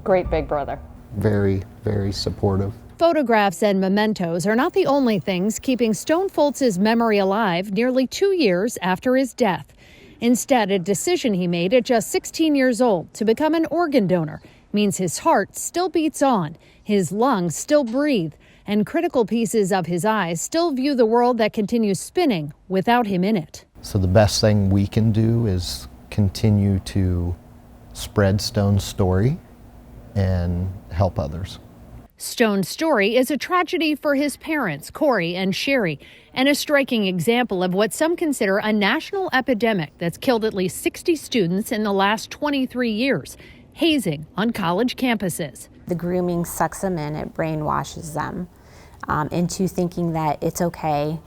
Great big brother. Very, very supportive. Photographs and mementos are not the only things keeping Stone Foltz's memory alive nearly 2 years after his death. Instead, a decision he made at just 16 years old to become an organ donor means his heart still beats on, his lungs still breathe, and critical pieces of his eyes still view the world that continues spinning without him in it. So the best thing we can do is continue to spread Stone's story and help others. Stone's story is a tragedy for his parents, Corey and Sherry, and a striking example of what some consider a national epidemic that's killed at least 60 students in the last 23 years, hazing on college campuses. The grooming sucks them in, it brainwashes them into thinking that it's okay,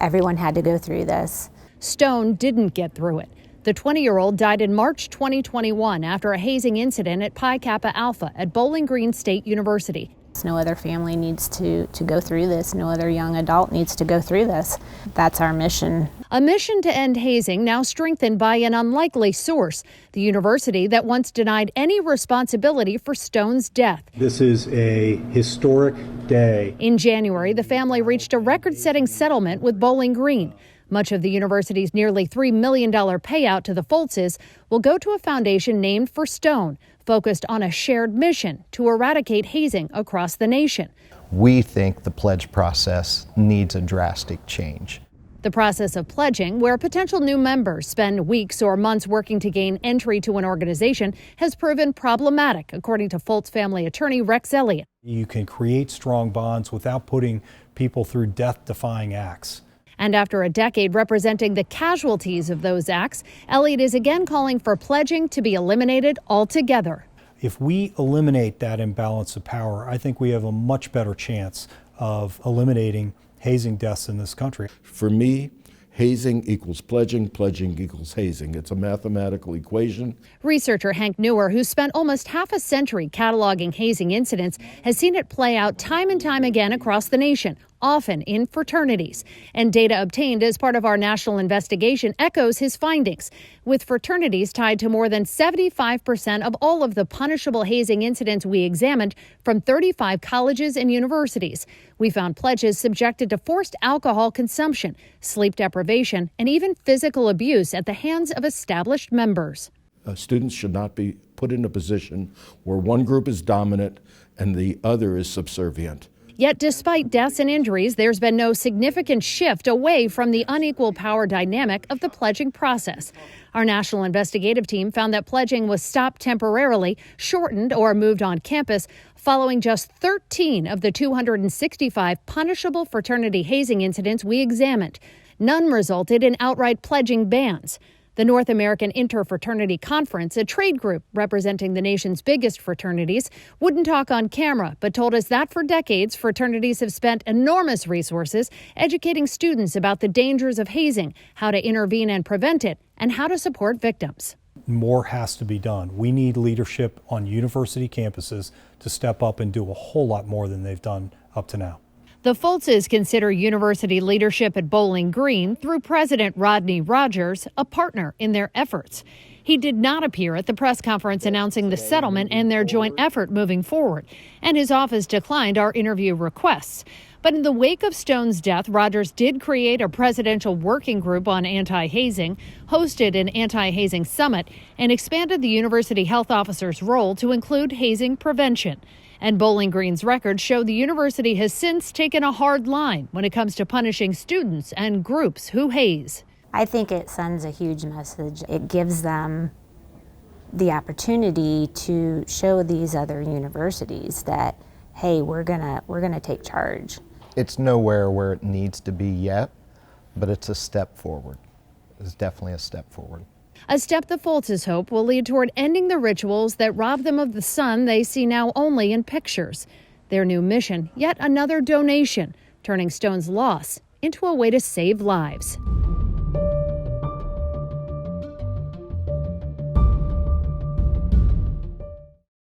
everyone had to go through this. Stone didn't get through it. The 20-year-old died in March 2021 after a hazing incident at Pi Kappa Alpha at Bowling Green State University. No other family needs to go through this. No other young adult needs to go through this. That's our mission. A mission to end hazing now strengthened by an unlikely source, the university that once denied any responsibility for Stone's death. This is a historic day. In January, the family reached a record-setting settlement with Bowling Green. Much of the university's nearly $3 million payout to the Foltzes will go to a foundation named for Stone, focused on a shared mission to eradicate hazing across the nation. We think the pledge process needs a drastic change. The process of pledging, where potential new members spend weeks or months working to gain entry to an organization, has proven problematic, according to Foltz family attorney Rex Elliott. You can create strong bonds without putting people through death-defying acts. And after a decade representing the casualties of those acts, Elliott is again calling for pledging to be eliminated altogether. If we eliminate that imbalance of power, I think we have a much better chance of eliminating hazing deaths in this country. For me, hazing equals pledging, pledging equals hazing. It's a mathematical equation. Researcher Hank Newer, who spent almost half a century cataloging hazing incidents, has seen it play out time and time again across the nation, often in fraternities. And data obtained as part of our national investigation echoes his findings, with fraternities tied to more than 75% of all of the punishable hazing incidents we examined from 35 colleges and universities. We found pledges subjected to forced alcohol consumption, sleep deprivation, and even physical abuse at the hands of established members. Students should not be put in a position where one group is dominant and the other is subservient. Yet despite deaths and injuries, there's been no significant shift away from the unequal power dynamic of the pledging process. Our national investigative team found that pledging was stopped temporarily, shortened, or moved on campus following just 13 of the 265 punishable fraternity hazing incidents we examined. None resulted in outright pledging bans. The North American Interfraternity Conference, a trade group representing the nation's biggest fraternities, wouldn't talk on camera, but told us that for decades, fraternities have spent enormous resources educating students about the dangers of hazing, how to intervene and prevent it, and how to support victims. More has to be done. We need leadership on university campuses to step up and do a whole lot more than they've done up to now. The Foltzes consider university leadership at Bowling Green, through President Rodney Rogers, a partner in their efforts. He did not appear at the press conference announcing the settlement and their joint effort moving forward, and his office declined our interview requests. But in the wake of Stone's death, Rogers did create a presidential working group on anti-hazing, hosted an anti-hazing summit, and expanded the university health officer's role to include hazing prevention. And Bowling Green's records show the university has since taken a hard line when it comes to punishing students and groups who haze. I think it sends a huge message. It gives them the opportunity to show these other universities that, hey, we're gonna take charge. It's nowhere where it needs to be yet, but it's a step forward. It's definitely a step forward. A step the Foltzes hope will lead toward ending the rituals that rob them of the sun they see now only in pictures. Their new mission, yet another donation, turning Stone's loss into a way to save lives.